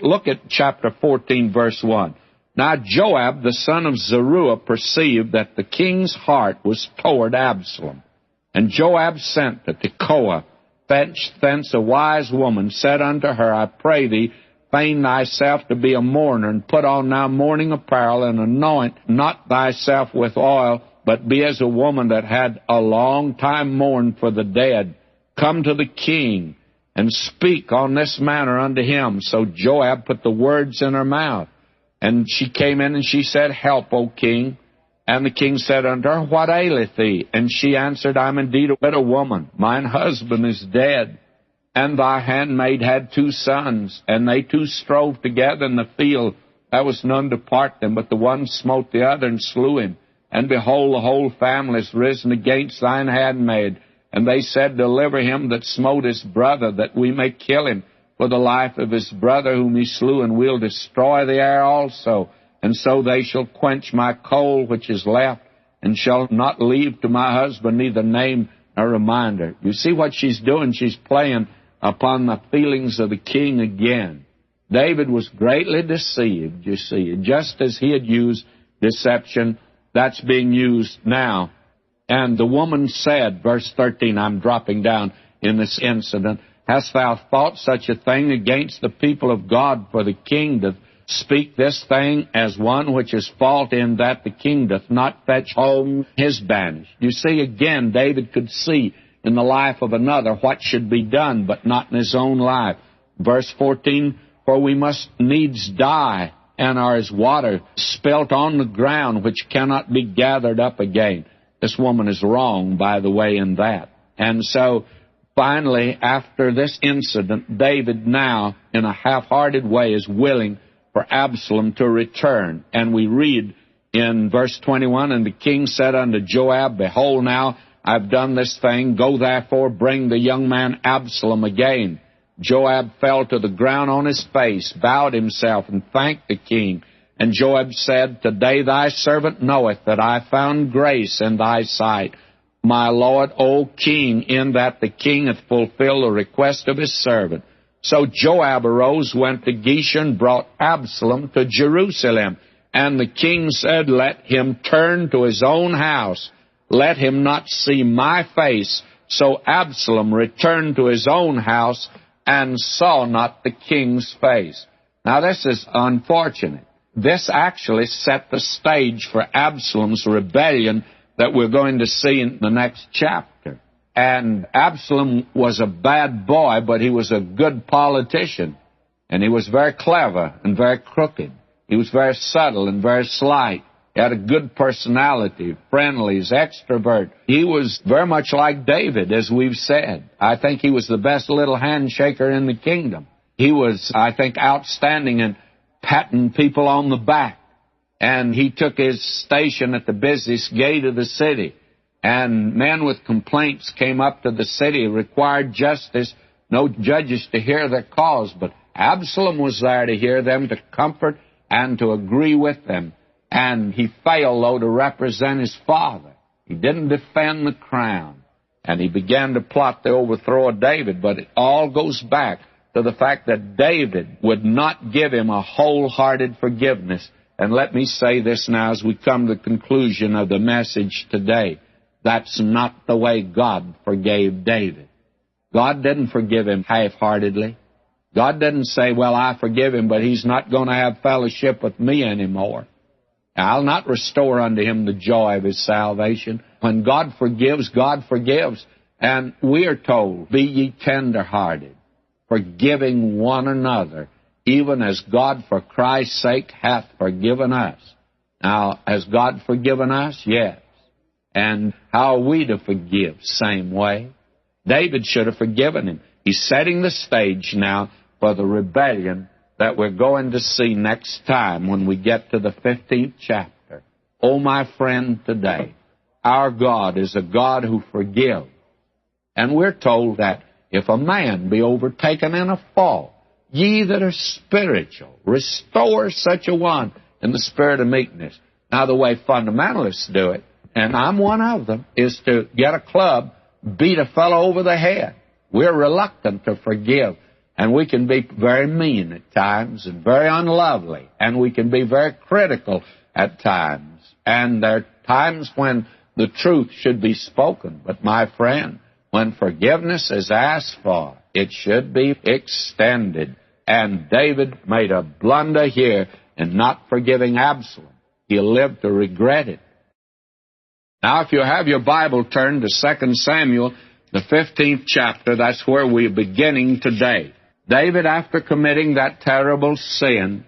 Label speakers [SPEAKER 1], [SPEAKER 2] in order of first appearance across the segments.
[SPEAKER 1] Look at chapter 14, verse 1. Now Joab, the son of Zeruiah, perceived that the king's heart was toward Absalom. And Joab sent to Tekoa, fetched thence a wise woman, said unto her, I pray thee, feign thyself to be a mourner, and put on now mourning apparel, and anoint not thyself with oil, but be as a woman that had a long time mourned for the dead. Come to the king, and speak on this manner unto him. So Joab put the words in her mouth. And she came in, and she said, Help, O king. And the king said unto her, What aileth thee? And she answered, I am indeed a widow woman. Mine husband is dead, and thy handmaid had 2 sons, and they 2 strove together in the field. There was none to part them, but the one smote the other and slew him. And behold, the whole family is risen against thine handmaid. And they said, Deliver him that smote his brother, that we may kill him for the life of his brother whom he slew, and we'll destroy the heir also. And so they shall quench my coal which is left, and shall not leave to my husband neither name nor reminder. You see what she's doing? She's playing upon the feelings of the king again. David was greatly deceived, you see. Just as he had used deception, that's being used now. And the woman said, verse 13, I'm dropping down in this incident, Hast thou thought such a thing against the people of God for the king to speak this thing as one which is fault in that the king doth not fetch home his banished? You see, again, David could see in the life of another what should be done, but not in his own life. Verse 14, For we must needs die, and are as water spilt on the ground, which cannot be gathered up again. This woman is wrong, by the way, in that. And so, finally, after this incident, David now, in a half-hearted way, is willing for Absalom to return. And we read in verse 21, And the king said unto Joab, Behold, now I've done this thing. Go therefore, bring the young man Absalom again. Joab fell to the ground on his face, bowed himself, and thanked the king. And Joab said, Today thy servant knoweth that I found grace in thy sight, my lord, O king, in that the king hath fulfilled the request of his servant. So Joab arose, went to Geshur, brought Absalom to Jerusalem. And the king said, Let him turn to his own house. Let him not see my face. So Absalom returned to his own house and saw not the king's face. Now this is unfortunate. This actually set the stage for Absalom's rebellion that we're going to see in the next chapter. And Absalom was a bad boy, but he was a good politician. And he was very clever and very crooked. He was very subtle and very slight. He had a good personality, friendly, he's extrovert. He was very much like David, as we've said. I think he was the best little handshaker in the kingdom. He was, I think, outstanding in patting people on the back. And he took his station at the busiest gate of the city. And men with complaints came up to the city, required justice, no judges to hear their cause. But Absalom was there to hear them, to comfort and to agree with them. And he failed, though, to represent his father. He didn't defend the crown. And he began to plot the overthrow of David. But it all goes back to the fact that David would not give him a wholehearted forgiveness. And let me say this now as we come to the conclusion of the message today. That's not the way God forgave David. God didn't forgive him half-heartedly. God didn't say, well, I forgive him, but he's not going to have fellowship with me anymore. I'll not restore unto him the joy of his salvation. When God forgives, God forgives. And we are told, be ye tender-hearted, forgiving one another, even as God for Christ's sake hath forgiven us. Now, has God forgiven us? Yes. And how are we to forgive? Same way. David should have forgiven him. He's setting the stage now for the rebellion that we're going to see next time when we get to the 15th chapter. Oh, my friend, today, our God is a God who forgives. And we're told that if a man be overtaken in a fault, ye that are spiritual, restore such a one in the spirit of meekness. Now, the way fundamentalists do it, and I'm one of them, is to get a club, beat a fellow over the head. We're reluctant to forgive. And we can be very mean at times and very unlovely, and we can be very critical at times. And there are times when the truth should be spoken. But, my friend, when forgiveness is asked for, it should be extended. And David made a blunder here in not forgiving Absalom. He'll live to regret it. Now, if you have your Bible turned to 2 Samuel, the 15th chapter, that's where we're beginning today. David, after committing that terrible sin,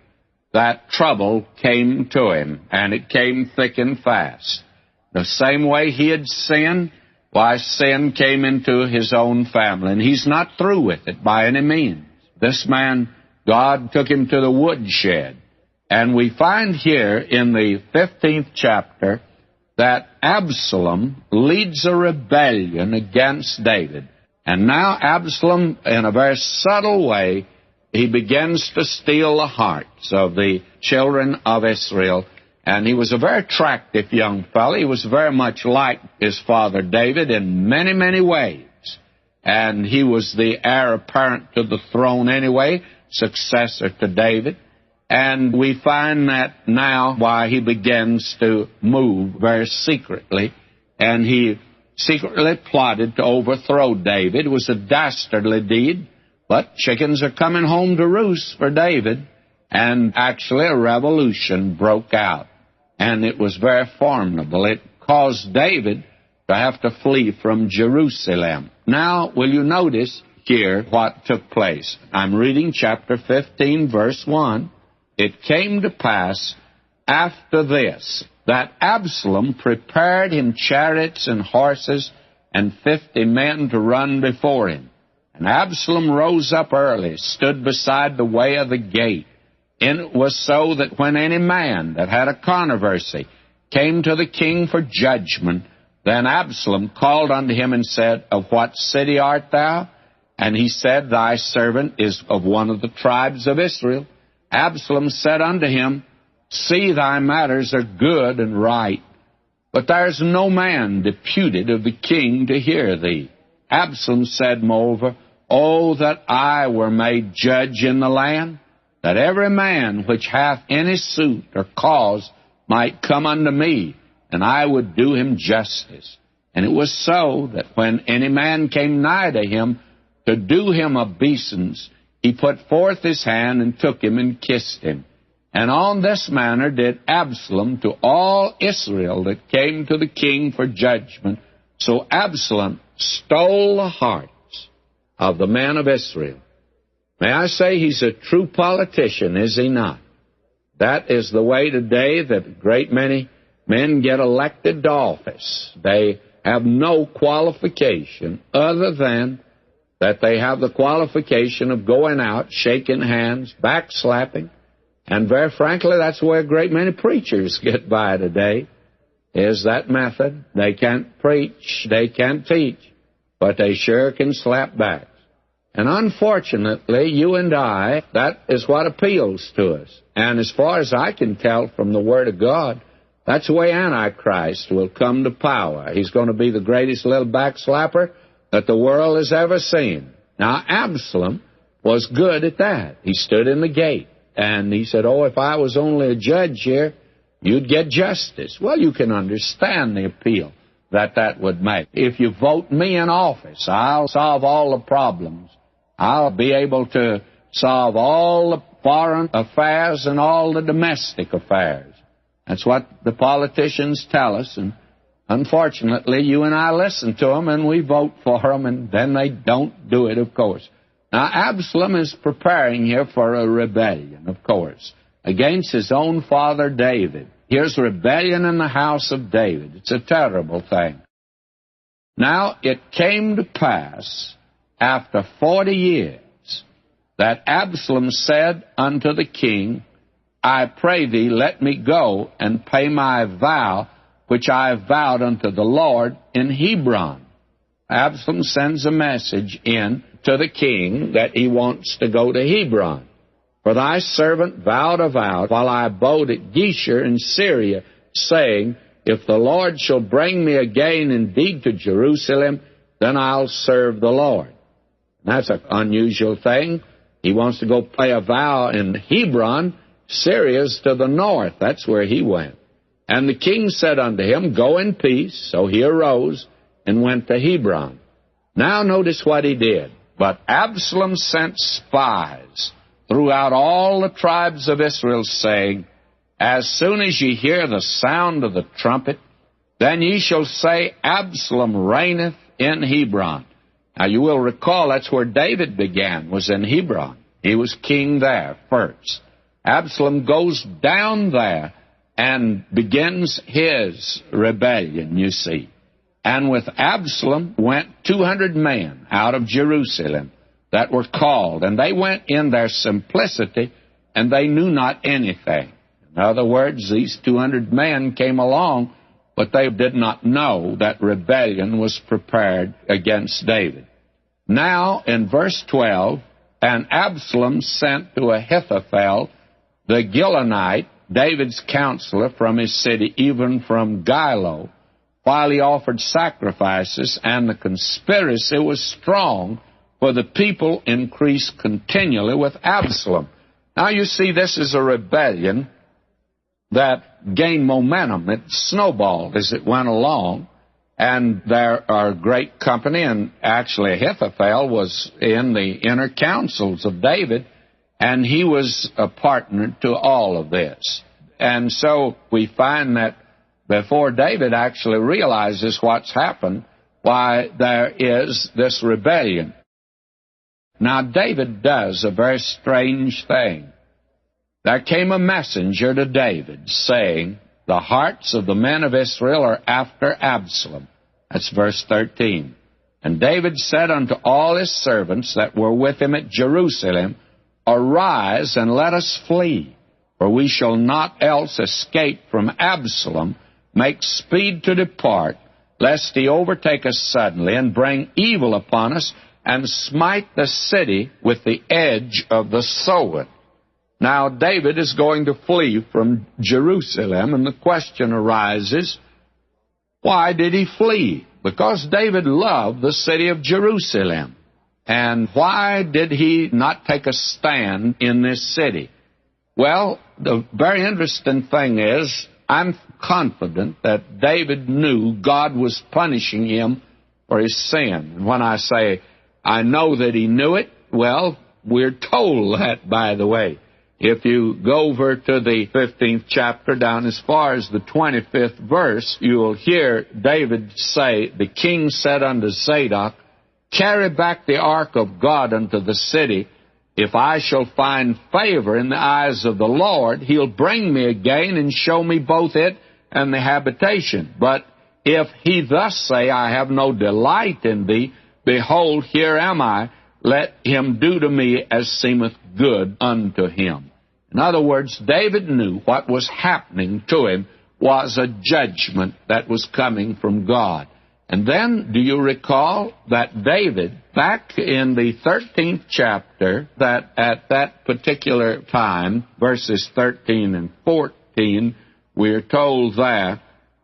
[SPEAKER 1] that trouble came to him, and it came thick and fast. The same way he had sinned, why, sin came into his own family, and he's not through with it by any means. This man, God took him to the woodshed, and we find here in the 15th chapter that Absalom leads a rebellion against David. And now Absalom, in a very subtle way, he begins to steal the hearts of the children of Israel. And he was a very attractive young fellow. He was very much like his father David in many, many ways. And he was the heir apparent to the throne anyway, successor to David. And we find that now why he begins to move very secretly. And he secretly plotted to overthrow David. It was a dastardly deed, but chickens are coming home to roost for David. And actually a revolution broke out. And it was very formidable. It caused David to have to flee from Jerusalem. Now, will you notice here what took place? I'm reading chapter 15, verse 1. It came to pass after this that Absalom prepared him chariots and horses and 50 men to run before him. And Absalom rose up early, stood beside the way of the gate. And it was so that when any man that had a controversy came to the king for judgment, then Absalom called unto him and said, Of what city art thou? And he said, Thy servant is of one of the tribes of Israel. Absalom said unto him, See, thy matters are good and right, but there is no man deputed of the king to hear thee. Absalom said, moreover, O that I were made judge in the land, that every man which hath any suit or cause might come unto me, and I would do him justice. And it was so that when any man came nigh to him to do him obeisance, he put forth his hand and took him and kissed him. And on this manner did Absalom to all Israel that came to the king for judgment. So Absalom stole the hearts of the men of Israel. May I say he's a true politician, is he not? That is the way today that a great many men get elected to office. They have no qualification other than that they have the qualification of going out, shaking hands, backslapping. And very frankly, that's the way a great many preachers get by today, is that method. They can't preach, they can't teach, but they sure can slap backs. And unfortunately, you and I, that is what appeals to us. And as far as I can tell from the Word of God, that's the way Antichrist will come to power. He's going to be the greatest little backslapper that the world has ever seen. Now, Absalom was good at that. He stood in the gate, and he said, oh, if I was only a judge here, you'd get justice. Well, you can understand the appeal that would make. If you vote me in office, I'll solve all the problems. I'll be able to solve all the foreign affairs and all the domestic affairs. That's what the politicians tell us, and unfortunately, you and I listen to them, and we vote for them, and then they don't do it, of course. Now, Absalom is preparing here for a rebellion, of course, against his own father David. Here's rebellion in the house of David. It's a terrible thing. Now, it came to pass after 40 years that Absalom said unto the king, I pray thee, let me go and pay my vow which I have vowed unto the Lord in Hebron. Absalom sends a message in to the king that he wants to go to Hebron. For thy servant vowed a vow while I abode at Geshur in Syria, saying, If the Lord shall bring me again indeed to Jerusalem, then I'll serve the Lord. That's an unusual thing He wants to go pay a vow in Hebron. Syria's to the north. That's where he went. And the king said unto him, Go in peace. So he arose and went to Hebron. Now notice what he did. But Absalom sent spies throughout all the tribes of Israel, saying, As soon as ye hear the sound of the trumpet, then ye shall say, Absalom reigneth in Hebron. Now you will recall that's where David began, was in Hebron. He was king there first. Absalom goes down there and begins his rebellion, you see. And with Absalom went 200 men out of Jerusalem that were called, and they went in their simplicity, and they knew not anything. In other words, these 200 men came along, but they did not know that rebellion was prepared against David. Now, in verse 12, And Absalom sent to Ahithophel the Gilonite, David's counselor, from his city, even from Gilo, while he offered sacrifices, and the conspiracy was strong, for the people increased continually with Absalom. Now you see, this is a rebellion that gained momentum. It snowballed as it went along, and there are great company, and actually Ahithophel was in the inner councils of David, and he was a partner to all of this. And so we find that before David actually realizes what's happened, why there is this rebellion. Now David does a very strange thing. There came a messenger to David, saying, The hearts of the men of Israel are after Absalom. That's verse 13. And David said unto all his servants that were with him at Jerusalem, Arise, and let us flee, for we shall not else escape from Absalom. Make speed to depart, lest he overtake us suddenly, and bring evil upon us, and smite the city with the edge of the sword. Now David is going to flee from Jerusalem, and the question arises, why did he flee? Because David loved the city of Jerusalem. And why did he not take a stand in this city? Well, the very interesting thing is, I'm confident that David knew God was punishing him for his sin. And when I say I know that he knew it, well, we're told that, by the way. If you go over to the 15th chapter, down as far as the 25th verse, you will hear David say, The king said unto Zadok, Carry back the ark of God unto the city. If I shall find favor in the eyes of the Lord, he'll bring me again and show me both it and the habitation. But if he thus say, I have no delight in thee, behold, here am I. Let him do to me as seemeth good unto him. In other words, David knew what was happening to him was a judgment that was coming from God. And then, do you recall that David, back in the 13th chapter, that at that particular time, verses 13 and 14, we're told there,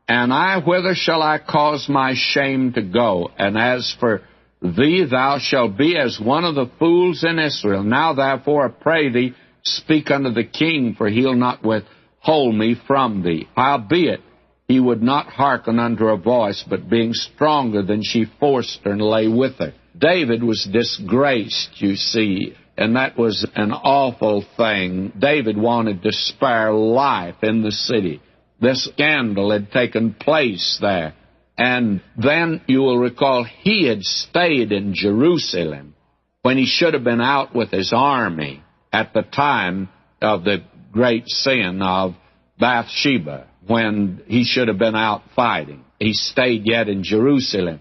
[SPEAKER 1] And I, whither shall I cause my shame to go? And as for thee, thou shalt be as one of the fools in Israel. Now therefore, I pray thee, speak unto the king, for he'll not withhold me from thee. Howbeit, he would not hearken unto her voice, but being stronger than she forced her and lay with her. David was disgraced, you see, and that was an awful thing. David wanted to spare life in the city. This scandal had taken place there. And then you will recall he had stayed in Jerusalem when he should have been out with his army at the time of the great sin of Bathsheba, when he should have been out fighting. He stayed yet in Jerusalem.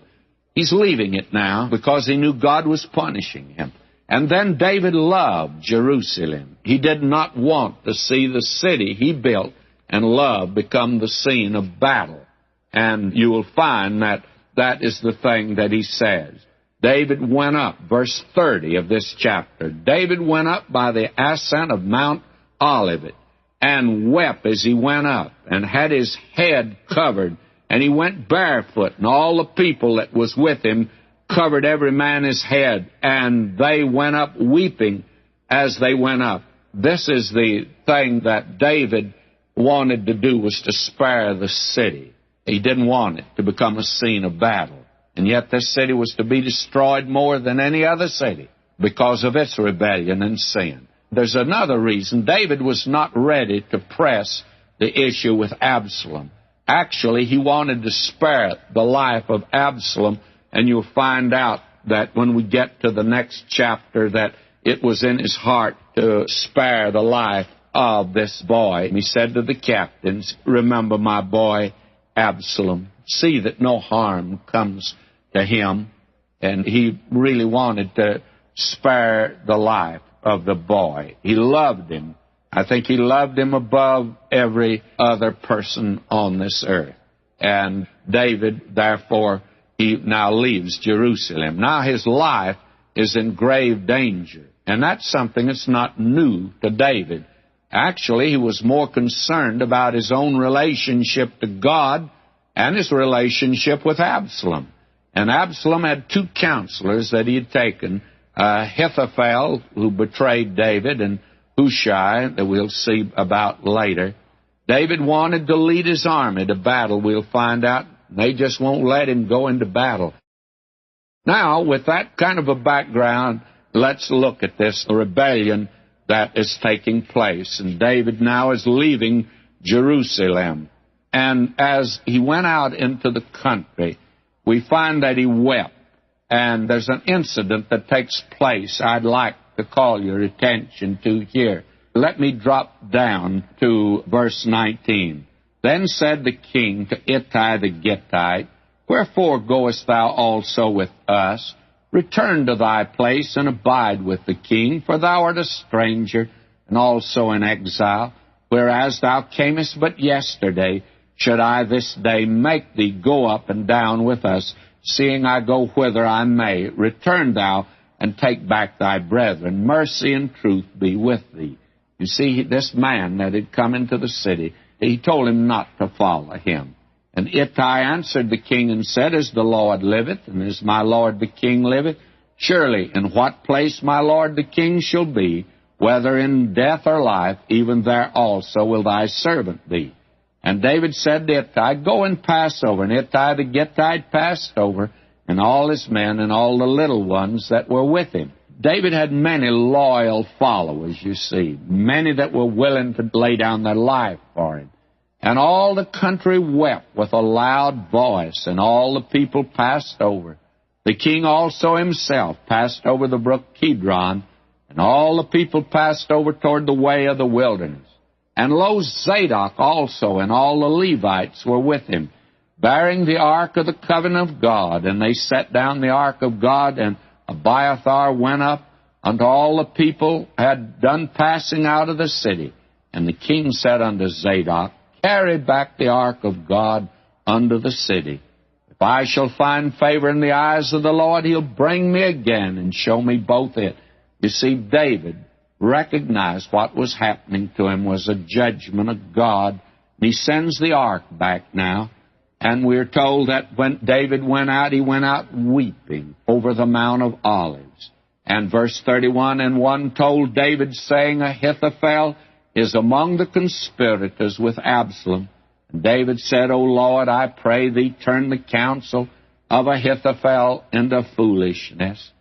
[SPEAKER 1] He's leaving it now because he knew God was punishing him. And then David loved Jerusalem. He did not want to see the city he built and loved become the scene of battle. And you will find that that is the thing that he says. David went up, verse 30 of this chapter. David went up by the ascent of Mount Olivet, and wept as he went up, and had his head covered, and he went barefoot, and all the people that was with him covered every man his head, and they went up weeping as they went up. This is the thing that David wanted to do, was to spare the city. He didn't want it to become a scene of battle. And yet this city was to be destroyed more than any other city because of its rebellion and sin. There's another reason. David was not ready to press the issue with Absalom. Actually, he wanted to spare the life of Absalom, and you'll find out that when we get to the next chapter that it was in his heart to spare the life of this boy. He said to the captains, "Remember my boy Absalom. See that no harm comes to him." And he really wanted to spare the life of the boy. He loved him. I think he loved him above every other person on this earth. And David, therefore, he now leaves Jerusalem. Now his life is in grave danger. And that's something that's not new to David. Actually, he was more concerned about his own relationship to God and his relationship with Absalom. And Absalom had two counselors that he had taken, Ahithophel, who betrayed David, and Hushai, that we'll see about later. David wanted to lead his army to battle, we'll find out. They just won't let him go into battle. Now, with that kind of a background, let's look at this rebellion that is taking place. And David now is leaving Jerusalem. And as he went out into the country, we find that he wept. And there's an incident that takes place I'd like to call your attention to here. Let me drop down to verse 19. Then said the king to Ittai the Gittite, "Wherefore goest thou also with us? Return to thy place and abide with the king, for thou art a stranger and also an exile. Whereas thou camest but yesterday, should I this day make thee go up and down with us, seeing I go whither I may? Return thou and take back thy brethren. Mercy and truth be with thee." You see, this man that had come into the city, he told him not to follow him. And Ittai answered the king and said, "As the Lord liveth, and as my lord the king liveth, surely in what place my lord the king shall be, whether in death or life, even there also will thy servant be." And David said to Ittai, "Go and pass over." And Ittai the Gittite passed over, and all his men and all the little ones that were with him. David had many loyal followers, you see, many that were willing to lay down their life for him. And all the country wept with a loud voice, and all the people passed over. The king also himself passed over the brook Kidron, and all the people passed over toward the way of the wilderness. And lo, Zadok also and all the Levites were with him, bearing the ark of the covenant of God. And they set down the ark of God, and Abiathar went up unto all the people had done passing out of the city. And the king said unto Zadok, "Carry back the ark of God unto the city. If I shall find favor in the eyes of the Lord, he'll bring me again and show me both it." You see, David recognized what was happening to him was a judgment of God. And he sends the ark back now. And we're told that when David went out, he went out weeping over the Mount of Olives. And verse 31, "And one told David, saying, Ahithophel is among the conspirators with Absalom. And David said, O Lord, I pray thee, turn the counsel of Ahithophel into foolishness."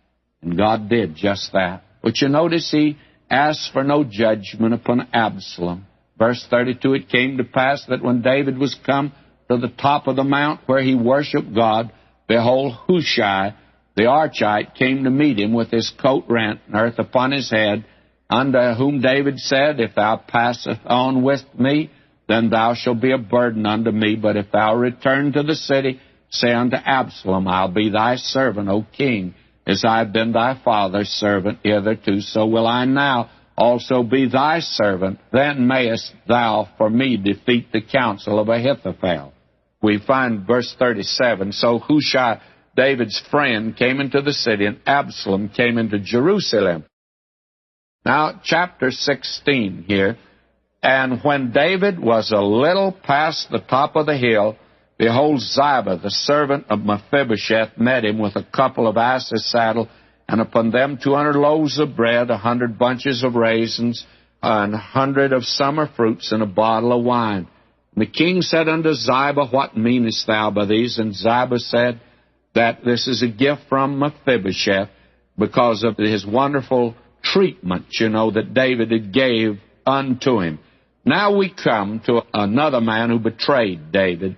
[SPEAKER 1] And God did just that. But you notice he asked for no judgment upon Absalom. Verse 32, "It came to pass that when David was come to the top of the mount where he worshipped God, behold, Hushai the Archite came to meet him with his coat rent and earth upon his head, unto whom David said, If thou passest on with me, then thou shalt be a burden unto me. But if thou return to the city, say unto Absalom, I'll be thy servant, O king, as I have been thy father's servant hitherto, so will I now also be thy servant. Then mayest thou for me defeat the counsel of Ahithophel." We find verse 37, "So Hushai, David's friend, came into the city, and Absalom came into Jerusalem." Now, chapter 16 here. "And when David was a little past the top of the hill, behold, Ziba, the servant of Mephibosheth, met him with a couple of asses' saddle and upon them 200 loaves of bread, 100 bunches of raisins, and 100 of summer fruits, and a bottle of wine. And the king said unto Ziba, What meanest thou by these? And Ziba said that this is a gift from Mephibosheth, because of his wonderful treatment, that David had gave unto him. Now we come to another man who betrayed David.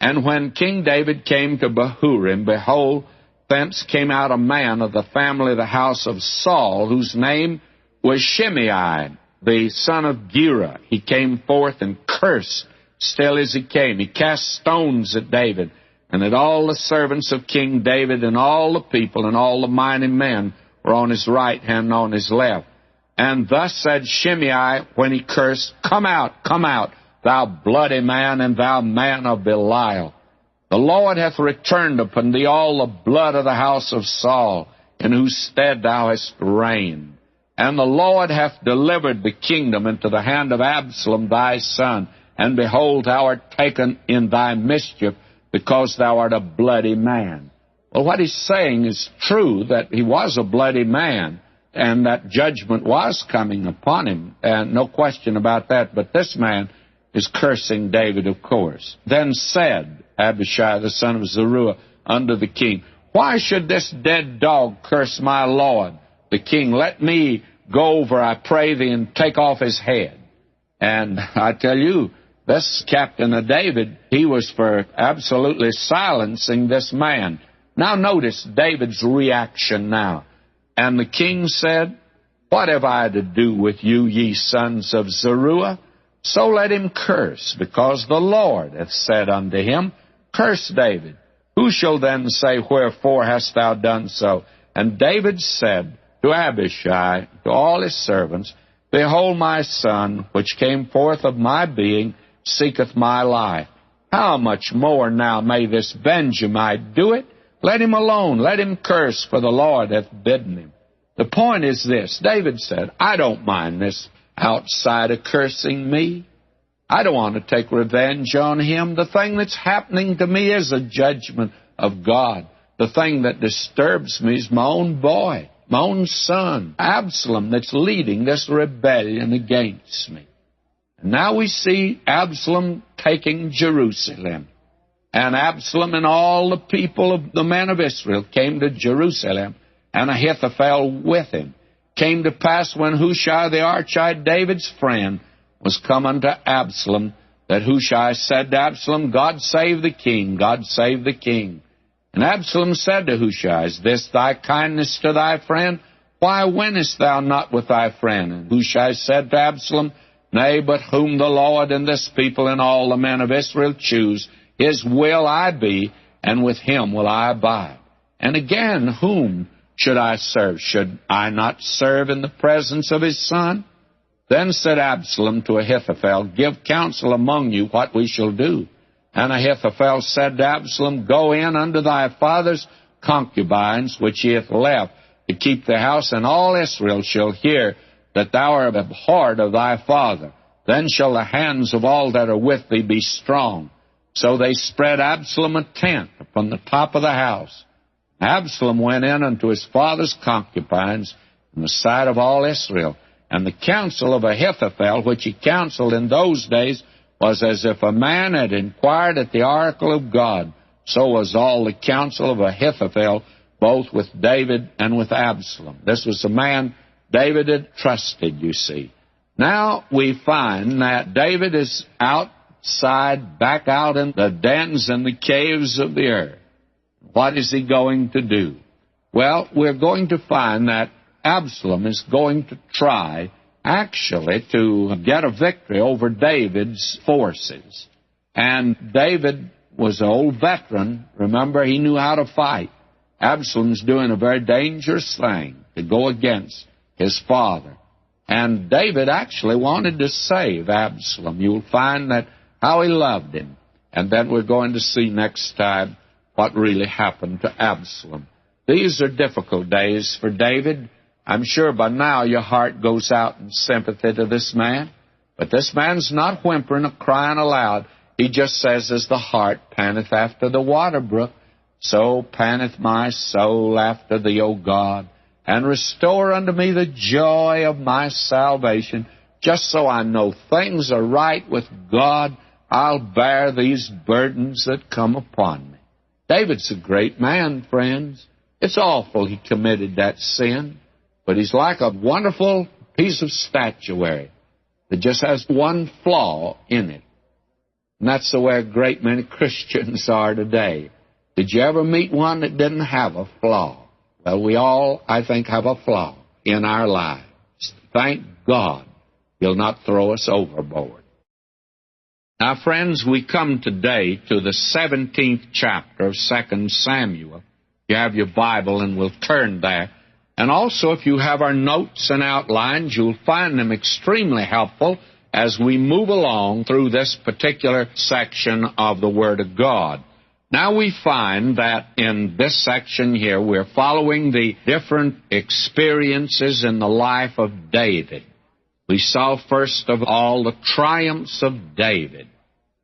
[SPEAKER 1] And when King David came to Bahurim, behold, thence came out a man of the family of the house of Saul, whose name was Shimei, the son of Gera. He came forth and cursed still as he came. He cast stones at David, and at all the servants of King David, and all the people, and all the mighty men were on his right hand and on his left. And thus said Shimei when he cursed, Come out, thou bloody man, and thou man of Belial. The Lord hath returned upon thee all the blood of the house of Saul, in whose stead thou hast reigned. And the Lord hath delivered the kingdom into the hand of Absalom thy son, and behold, thou art taken in thy mischief, because thou art a bloody man. Well, what he's saying is true, that he was a bloody man, and that judgment was coming upon him, and no question about that. But this man is cursing David, of course. Then said Abishai, the son of Zeruiah, unto the king, Why should this dead dog curse my lord, the king? Let me go over, I pray thee, and take off his head. And I tell you, this captain of David, he was for absolutely silencing this man. Now notice David's reaction now. And the king said, What have I to do with you, ye sons of Zeruiah? So let him curse, because the Lord hath said unto him, Curse David. Who shall then say, Wherefore hast thou done so? And David said to Abishai, to all his servants, Behold, my son, which came forth of my being, seeketh my life. How much more now may this Benjamite do it? Let him alone, let him curse, for the Lord hath bidden him. The point is this, David said, I don't mind this outsider cursing me. I don't want to take revenge on him. The thing that's happening to me is a judgment of God. The thing that disturbs me is my own boy, my own son, Absalom, that's leading this rebellion against me. And now we see Absalom taking Jerusalem. And Absalom and all the people of the men of Israel came to Jerusalem, and Ahithophel with him. Came to pass when Hushai the Archite, David's friend, was come unto Absalom, that Hushai said to Absalom, God save the king, God save the king. And Absalom said to Hushai, Is this thy kindness to thy friend? Why wentest thou not with thy friend? And Hushai said to Absalom, Nay, but whom the Lord and this people and all the men of Israel choose, his will I be, and with him will I abide. And again, whom should I serve? Should I not serve in the presence of his son? Then said Absalom to Ahithophel, Give counsel among you what we shall do. And Ahithophel said to Absalom, Go in unto thy father's concubines, which he hath left, to keep the house, and all Israel shall hear that thou art abhorred of thy father. Then shall the hands of all that are with thee be strong. So they spread Absalom a tent upon the top of the house. Absalom went in unto his father's concubines in the sight of all Israel. And the counsel of Ahithophel, which he counseled in those days, was as if a man had inquired at the oracle of God. So was all the counsel of Ahithophel, both with David and with Absalom. This was a man David had trusted, you see. Now we find that David is outside, back out in the dens and the caves of the earth. What is he going to do? Well, we're going to find that Absalom is going to try, actually, to get a victory over David's forces. And David was an old veteran. Remember, he knew how to fight. Absalom's doing a very dangerous thing to go against his father. And David actually wanted to save Absalom. You'll find that how he loved him. And then we're going to see next time what really happened to Absalom. These are difficult days for David. I'm sure by now your heart goes out in sympathy to this man. But this man's not whimpering or crying aloud. He just says, as the hart panteth after the water brook, so panteth my soul after thee, O God. and restore unto me the joy of my salvation, just so I know things are right with God. I'll bear these burdens that come upon me. David's a great man, friends. It's awful he committed that sin, but he's like a wonderful piece of statuary that just has one flaw in it. And that's the way a great many Christians are today. Did you ever meet one that didn't have a flaw? Well, we all, I think, have a flaw in our lives. Thank God He'll not throw us overboard. Now, friends, we come today to the 17th chapter of 2 Samuel. You have your Bible, and we'll turn there. And also, if you have our notes and outlines, you'll find them extremely helpful as we move along through this particular section of the Word of God. Now we find that in this section here, we're following the different experiences in the life of David. We saw first of all the triumphs of David.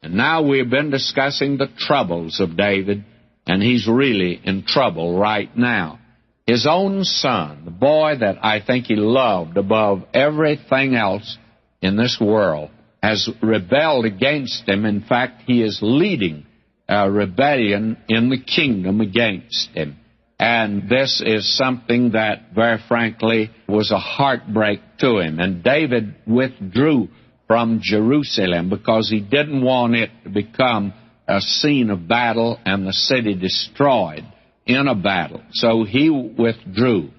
[SPEAKER 1] And now we've been discussing the troubles of David, and he's really in trouble right now. His own son, the boy that I think he loved above everything else in this world, has rebelled against him. In fact, he is leading a rebellion in the kingdom against him. And this is something that, very frankly, was a heartbreak to him. And David withdrew from Jerusalem because he didn't want it to become a scene of battle and the city destroyed in a battle. So he withdrew.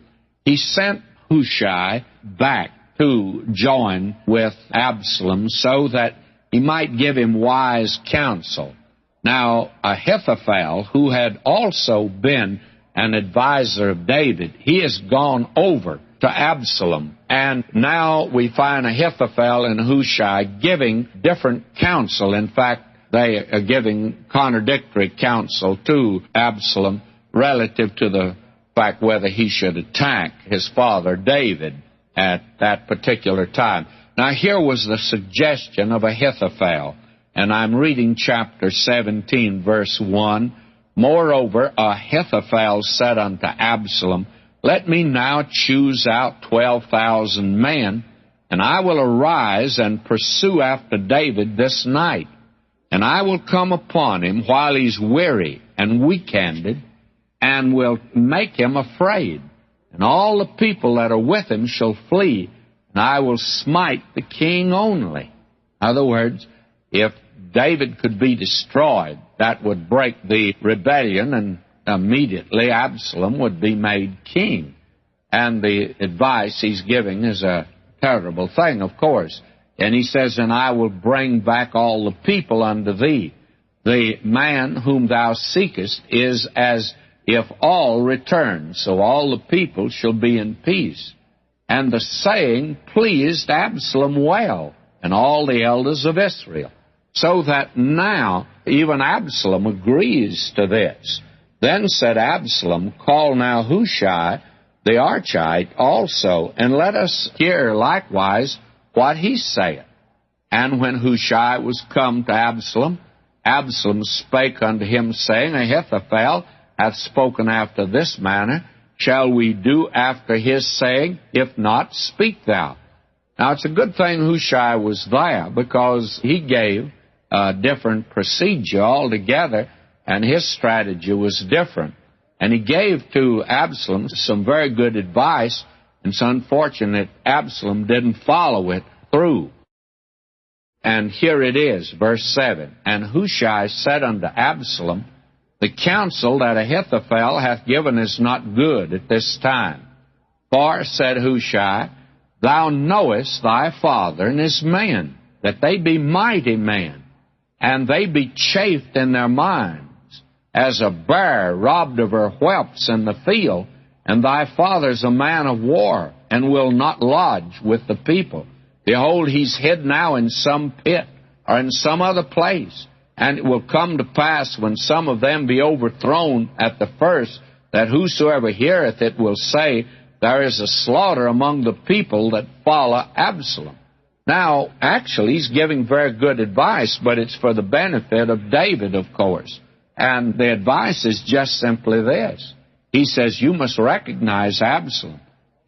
[SPEAKER 1] He sent Hushai back to join with Absalom so that he might give him wise counsel. Now, Ahithophel, who had also been an advisor of David, he has gone over to Absalom. And now we find Ahithophel and Hushai giving different counsel. In fact, they are giving contradictory counsel to Absalom relative to the fact whether he should attack his father David at that particular time. Now, here was the suggestion of Ahithophel. And I'm reading chapter 17, verse 1. Moreover, Ahithophel said unto Absalom, Let me now choose out 12,000 men, and I will arise and pursue after David this night. And I will come upon him while he's weary and weak-handed, and will make him afraid. And all the people that are with him shall flee, and I will smite the king only. In other words, if David could be destroyed, that would break the rebellion, and immediately Absalom would be made king. And the advice he's giving is a terrible thing, of course. And he says, And I will bring back all the people unto thee. The man whom thou seekest is as if all return, so all the people shall be in peace. And the saying pleased Absalom well, and all the elders of Israel, so that now even Absalom agrees to this. Then said Absalom, Call now Hushai the Archite also, and let us hear likewise what he saith. And when Hushai was come to Absalom, Absalom spake unto him, saying, Ahithophel hath spoken after this manner. Shall we do after his saying? If not, speak thou. Now, it's a good thing Hushai was there, because he gave a different procedure altogether, and his strategy was different. And he gave to Absalom some very good advice, and it's unfortunate Absalom didn't follow it through. And here it is, verse 7. And Hushai said unto Absalom, The counsel that Ahithophel hath given is not good at this time. For, said Hushai, Thou knowest thy father and his men, that they be mighty men, and they be chafed in their minds, as a bear robbed of her whelps in the field, and thy father's a man of war, and will not lodge with the people. Behold, he's hid now in some pit, or in some other place. And it will come to pass, when some of them be overthrown at the first, that whosoever heareth it will say, There is a slaughter among the people that follow Absalom. Now, actually, he's giving very good advice, but it's for the benefit of David, of course. And the advice is just simply this. He says, You must recognize Absalom.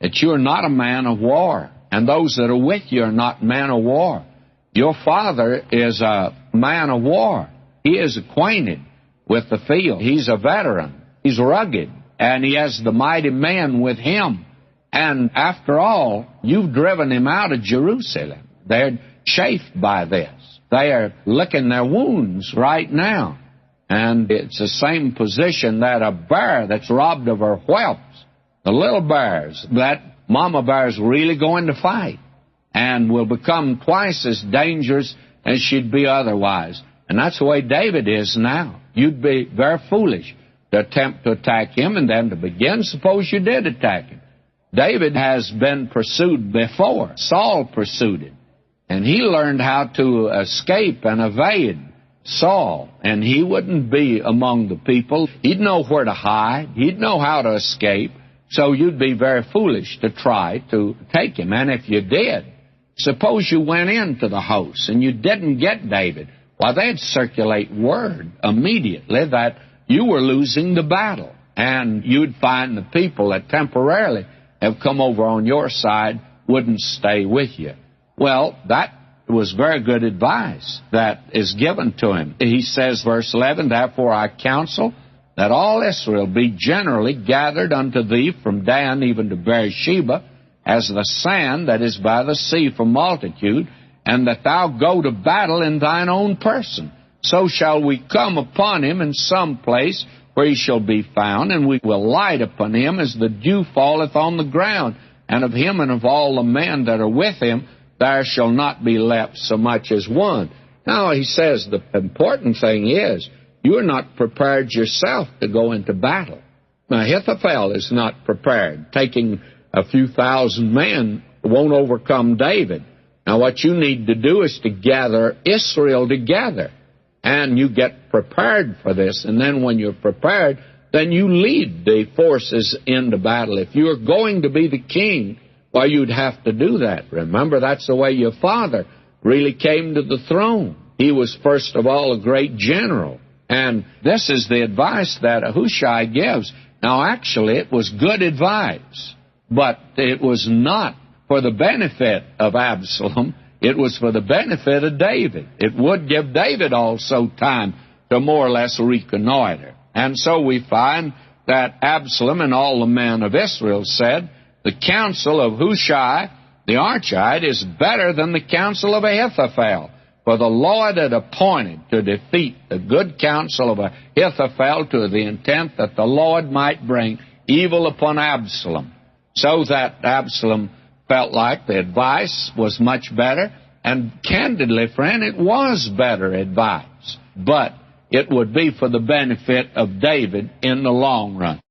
[SPEAKER 1] that you're not a man of war, and those that are with you are not men of war. Your father is a man of war. He is acquainted with the field. He's a veteran. He's rugged, and he has the mighty men with him. And after all, you've driven him out of Jerusalem. They're chafed by this. They are licking their wounds right now. And it's the same position that a bear that's robbed of her whelps, the little bears, that mama bear's really going to fight and will become twice as dangerous as she'd be otherwise. And that's the way David is now. You'd be very foolish to attempt to attack him, and then to begin, suppose you did attack him. David has been pursued before. Saul pursued him, and he learned how to escape and evade Saul, and he wouldn't be among the people. He'd know where to hide. He'd know how to escape. So you'd be very foolish to try to take him. And if you did, suppose you went into the house and you didn't get David, why, they'd circulate word immediately that you were losing the battle, and you'd find the people that temporarily have come over on your side wouldn't stay with you. Well, that was very good advice that is given to him. He says, verse 11, therefore I counsel that all Israel be generally gathered unto thee from Dan even to Beersheba, as the sand that is by the sea for multitude, and that thou go to battle in thine own person. So shall we come upon him in some place where he shall be found, and we will light upon him as the dew falleth on the ground. And of him and of all the men that are with him, there shall not be left so much as one. Now, he says the important thing is, you are not prepared yourself to go into battle. Now, Ahithophel is not prepared. Taking a few thousand men won't overcome David. Now, what you need to do is to gather Israel together, and you get prepared for this. And then when you're prepared, then you lead the forces into battle. If you're going to be the king, well, you'd have to do that. Remember, that's the way your father really came to the throne. He was, first of all, a great general. And this is the advice that Hushai gives. Now, actually, it was good advice, but it was not for the benefit of Absalom. It was for the benefit of David. It would give David also time to more or less reconnoiter. And so we find that Absalom and all the men of Israel said, the counsel of Hushai the Archite is better than the counsel of Ahithophel. For the Lord had appointed to defeat the good counsel of Ahithophel to the intent that the Lord might bring evil upon Absalom. So that Absalom felt like the advice was much better, and candidly, friend, it was better advice. But it would be for the benefit of David in the long run.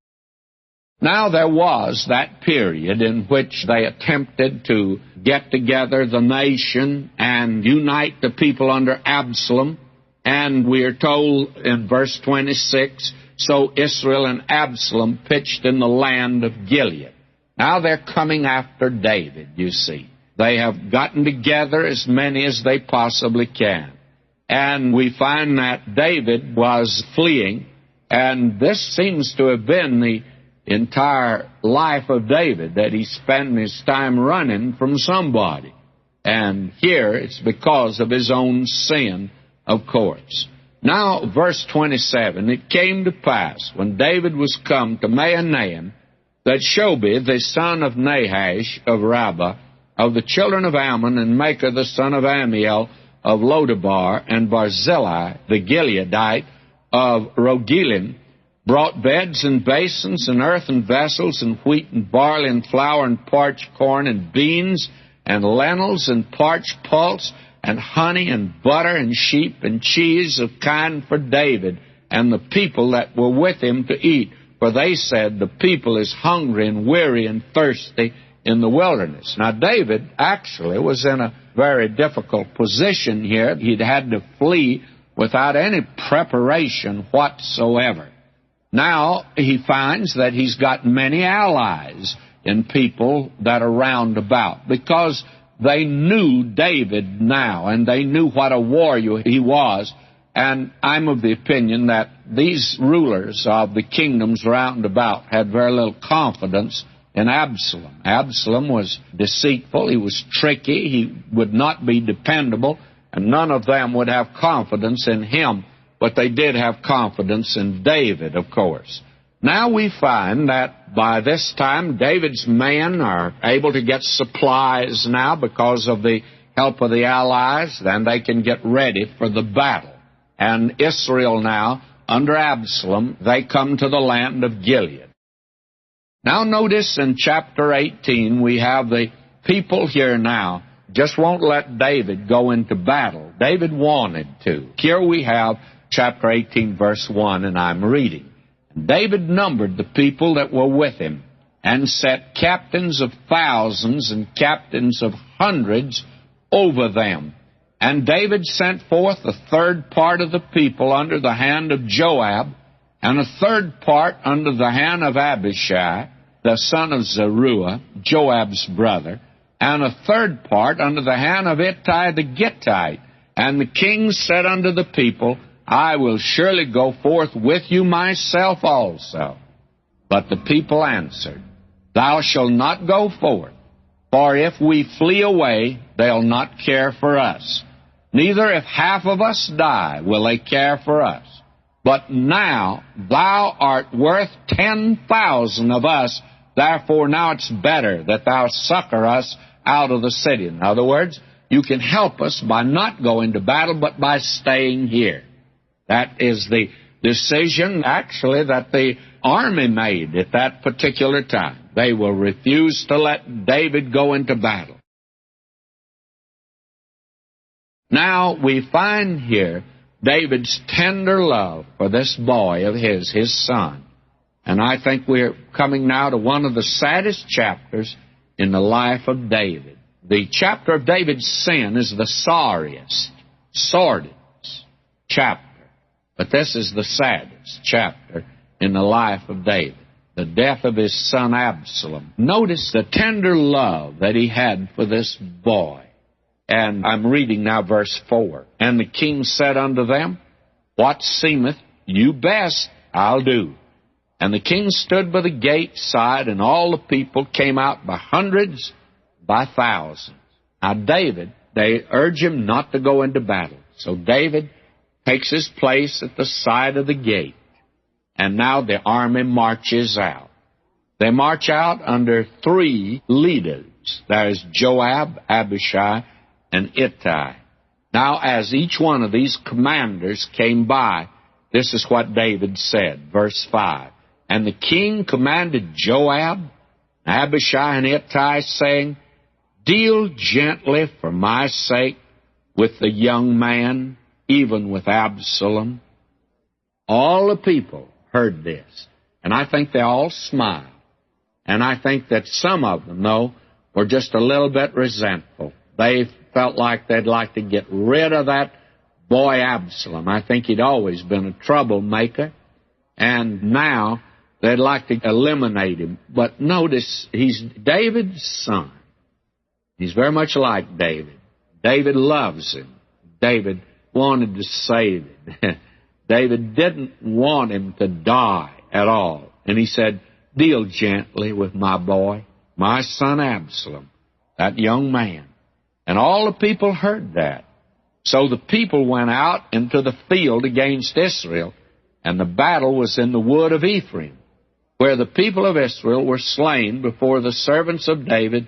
[SPEAKER 1] Now there was that period in which they attempted to get together the nation and unite the people under Absalom. And we are told in verse 26, so Israel and Absalom pitched in the land of Gilead. Now they're coming after David, you see. They have gotten together as many as they possibly can. And we find that David was fleeing, and this seems to have been the entire life of David, that he spent his time running from somebody. And here it's because of his own sin, of course. Now, verse 27, it came to pass, when David was come to Mahanaim, that Shobi, the son of Nahash of Rabbah, of the children of Ammon, and Makah, the son of Amiel, of Lodebar, and Barzillai, the Gileadite, of Rogelim, brought beds and basins and earthen vessels and wheat and barley and flour and parched corn and beans and lentils and parched pulse and honey and butter and sheep and cheese of kind for David and the people that were with him to eat. For they said, the people is hungry and weary and thirsty in the wilderness. Now, David actually was in a very difficult position here. He'd had to flee without any preparation whatsoever. Now he finds that he's got many allies in people that are round about, because they knew David now, and they knew what a warrior he was. And I'm of the opinion that these rulers of the kingdoms round about had very little confidence in Absalom. Absalom was deceitful, he was tricky, he would not be dependable, and none of them would have confidence in him, but they did have confidence in David, of course. Now we find that by this time, David's men are able to get supplies now because of the help of the allies, then they can get ready for the battle. And Israel now, under Absalom, they come to the land of Gilead. Now notice in chapter 18, we have the people here now just won't let David go into battle. David wanted to. Here we have chapter 18, verse 1, and I'm reading. David numbered the people that were with him, and set captains of thousands and captains of hundreds over them. And David sent forth a third part of the people under the hand of Joab, and a third part under the hand of Abishai, the son of Zeruiah, Joab's brother, and a third part under the hand of Ittai the Gittite. And the king said unto the people, I will surely go forth with you myself also. But the people answered, Thou shalt not go forth, for if we flee away, they'll not care for us. Neither if half of us die will they care for us. But now thou art worth 10,000 of us, therefore now it's better that thou succor us out of the city. In other words, you can help us by not going to battle, but by staying here. That is the decision, actually, that the army made at that particular time. They will refuse to let David go into battle. Now, we find here David's tender love for this boy of his son. And I think we're coming now to one of the saddest chapters in the life of David. The chapter of David's sin is the sorriest, sordidest chapter. But this is the saddest chapter in the life of David, the death of his son Absalom. Notice the tender love that he had for this boy. And I'm reading now verse 4. And the king said unto them, What seemeth you best, I'll do. And the king stood by the gate side, and all the people came out by hundreds, by thousands. Now David, they urge him not to go into battle. So David takes his place at the side of the gate. And now the army marches out. They march out under three leaders. There's Joab, Abishai, and Ittai. Now, as each one of these commanders came by, this is what David said, verse 5. And the king commanded Joab, Abishai, and Ittai, saying, Deal gently for my sake with the young man, even with Absalom. All the people heard this, and I think they all smiled. And I think that some of them, though, were just a little bit resentful. They felt like they'd like to get rid of that boy Absalom. I think he'd always been a troublemaker, and now they'd like to eliminate him. But notice, he's David's son. He's very much like David. David loves him. David wanted to save him. David didn't want him to die at all. And he said, Deal gently with my boy, my son Absalom, that young man. And all the people heard that. So the people went out into the field against Israel, and the battle was in the wood of Ephraim, where the people of Israel were slain before the servants of David,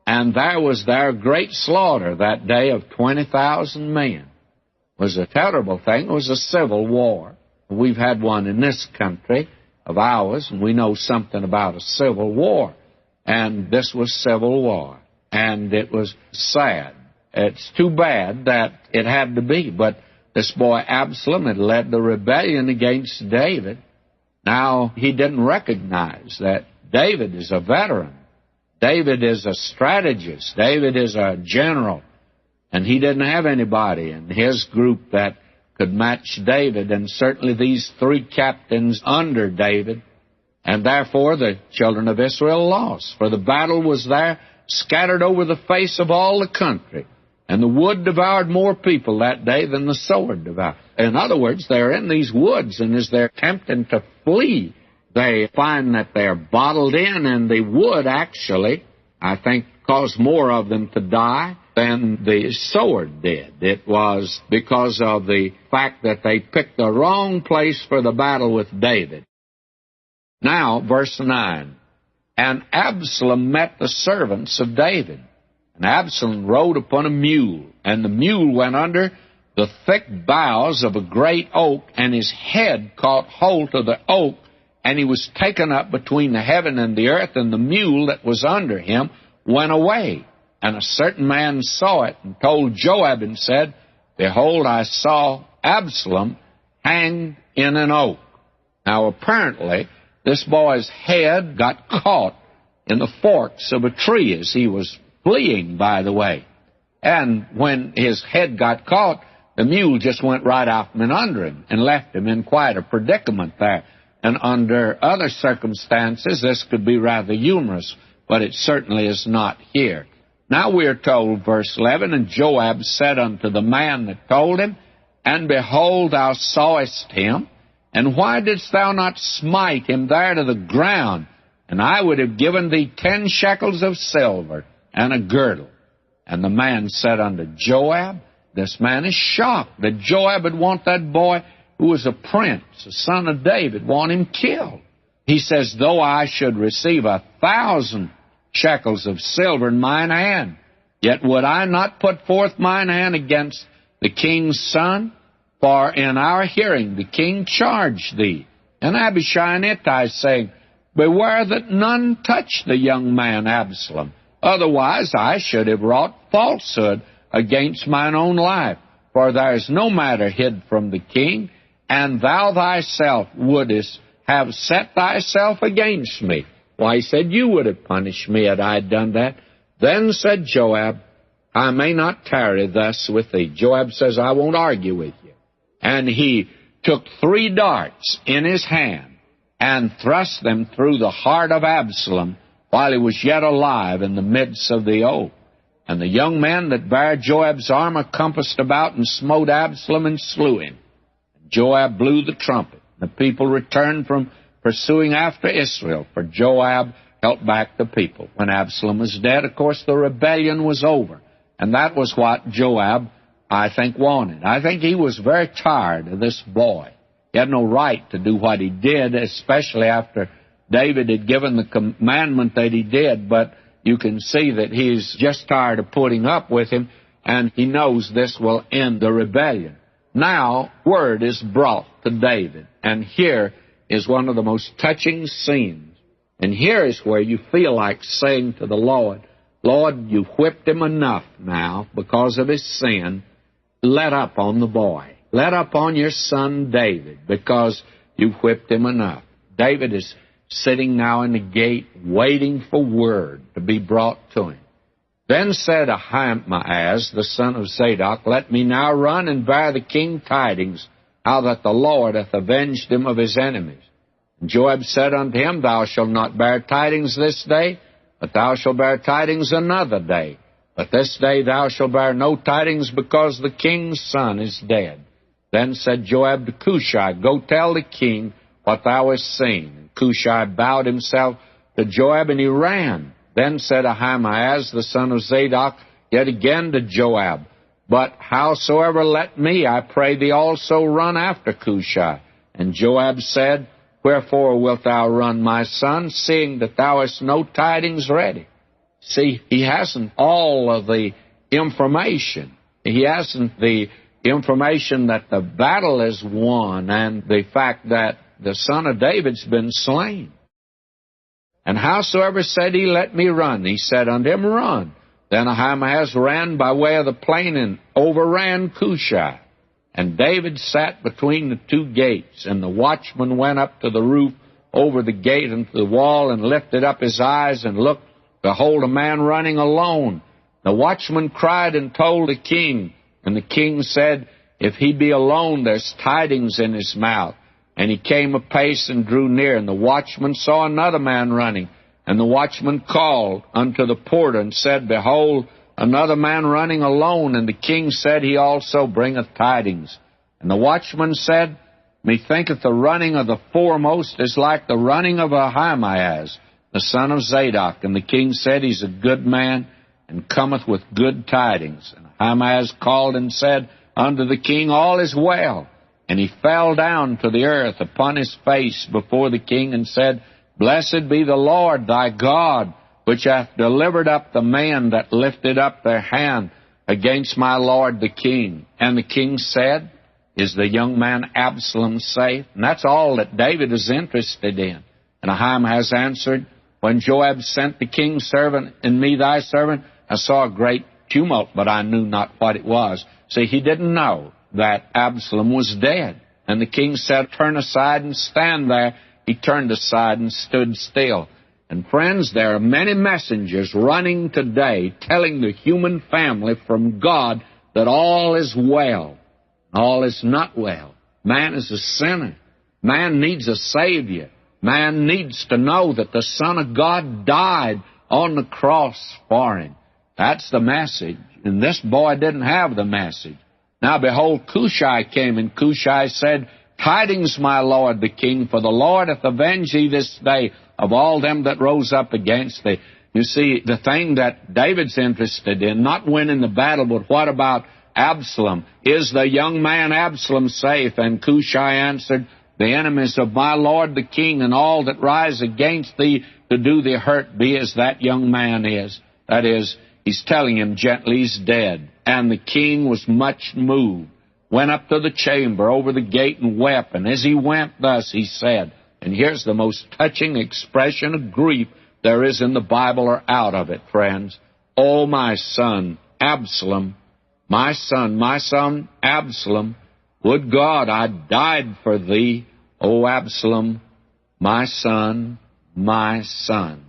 [SPEAKER 1] and there was a great slaughter that day of 20,000 men. It was a terrible thing. It was a civil war. We've had one in this country of ours, and we know something about a civil war. And this was civil war, and it was sad. It's too bad that it had to be, but this boy Absalom had led the rebellion against David. Now, he didn't recognize that David is a veteran. David is a strategist. David is a general. And he didn't have anybody in his group that could match David, and certainly these three captains under David. And therefore the children of Israel lost. For the battle was there, scattered over the face of all the country. And the wood devoured more people that day than the sword devoured. In other words, they're in these woods, and as they're attempting to flee, they find that they're bottled in, and the wood actually, I think, caused more of them to die than the sword did. It was because of the fact that they picked the wrong place for the battle with David. Now, verse 9. And Absalom met the servants of David. And Absalom rode upon a mule, and the mule went under the thick boughs of a great oak, and his head caught hold of the oak, and he was taken up between the heaven and the earth, and the mule that was under him went away. And a certain man saw it, and told Joab, and said, Behold, I saw Absalom hanged in an oak. Now, apparently, this boy's head got caught in the forks of a tree as he was fleeing, by the way. And when his head got caught, the mule just went right out from under him and left him in quite a predicament there. And under other circumstances, this could be rather humorous, but it certainly is not here. Now we are told, verse 11, And Joab said unto the man that told him, And behold, thou sawest him, and why didst thou not smite him there to the ground? And I would have given thee 10 shekels of silver and a girdle. And the man said unto Joab, This man is shocked that Joab would want that boy who was a prince, a son of David, want him killed. He says, Though I should receive 1,000 shekels of silver in mine hand, yet would I not put forth mine hand against the king's son? For in our hearing the king charged thee. And Abishai and Ittai saying, Beware that none touch the young man Absalom. Otherwise I should have wrought falsehood against mine own life. For there is no matter hid from the king, and thou thyself wouldest have set thyself against me. Why, he said, You would have punished me had I done that. Then said Joab, I may not tarry thus with thee. Joab says, I won't argue with you. And he took 3 darts in his hand and thrust them through the heart of Absalom while he was yet alive in the midst of the oak. And the young men that bare Joab's armor compassed about and smote Absalom and slew him. And Joab blew the trumpet. The people returned from pursuing after Israel, for Joab held back the people. When Absalom was dead, of course, the rebellion was over. And that was what Joab, I think, wanted. I think he was very tired of this boy. He had no right to do what he did, especially after David had given the commandment that he did, but you can see that he's just tired of putting up with him, and he knows this will end the rebellion. Now, word is brought to David, and here is one of the most touching scenes. And here is where you feel like saying to the Lord, Lord, you've whipped him enough now because of his sin. Let up on the boy. Let up on your son David, because you've whipped him enough. David is sitting now in the gate, waiting for word to be brought to him. Then said Ahimaaz, the son of Zadok, Let me now run and bear the king tidings, how that the Lord hath avenged him of his enemies. And Joab said unto him, Thou shalt not bear tidings this day, but thou shalt bear tidings another day. But this day thou shalt bear no tidings, because the king's son is dead. Then said Joab to Cushai, Go tell the king what thou hast seen. And Cushai bowed himself to Joab, and he ran. Then said Ahimaaz, the son of Zadok, yet again to Joab, But howsoever, let me, I pray thee, also run after Cushai. And Joab said, Wherefore wilt thou run, my son, seeing that thou hast no tidings ready? See, he hasn't all of the information. He hasn't the information that the battle is won and the fact that the son of David's been slain. And howsoever said he, Let me run, he said unto him, Run. Then Ahimaaz ran by way of the plain and overran Cushai. And David sat between the 2 gates, and the watchman went up to the roof over the gate and to the wall, and lifted up his eyes and looked. Behold, a man running alone. The watchman cried and told the king. And the king said, If he be alone, there's tidings in his mouth. And he came apace and drew near. And the watchman saw another man running. And the watchman called unto the porter and said, Behold, another man running alone. And the king said, He also bringeth tidings. And the watchman said, Methinketh the running of the foremost is like the running of Ahimaaz, the son of Zadok. And the king said, He's a good man, and cometh with good tidings. And Ahimaaz called and said unto the king, All is well. And he fell down to the earth upon his face before the king, and said, Blessed be the Lord thy God, which hath delivered up the men that lifted up their hand against my lord the king. And the king said, Is the young man Absalom safe? And that's all that David is interested in. And Ahimaaz answered, When Joab sent the king's servant and me thy servant, I saw a great tumult, but I knew not what it was. See, he didn't know that Absalom was dead. And the king said, Turn aside and stand there. He turned aside and stood still. And friends, there are many messengers running today telling the human family from God that all is well. All is not well. Man is a sinner. Man needs a Savior. Man needs to know that the Son of God died on the cross for him. That's the message. And this boy didn't have the message. Now behold, Cushai came, and Cushai said, Tidings, my lord the king, for the Lord hath avenged thee this day of all them that rose up against thee. You see, the thing that David's interested in, not winning the battle, but what about Absalom? Is the young man Absalom safe? And Cushai answered, The enemies of my lord the king, and all that rise against thee to do thee hurt, be as that young man is. That is, he's telling him gently he's dead. And the king was much moved, went up to the chamber over the gate and wept. And as he went thus, he said, and here's the most touching expression of grief there is in the Bible or out of it, friends. Oh, my son, Absalom, my son, Absalom, would God I died for thee, O Absalom, my son, my son.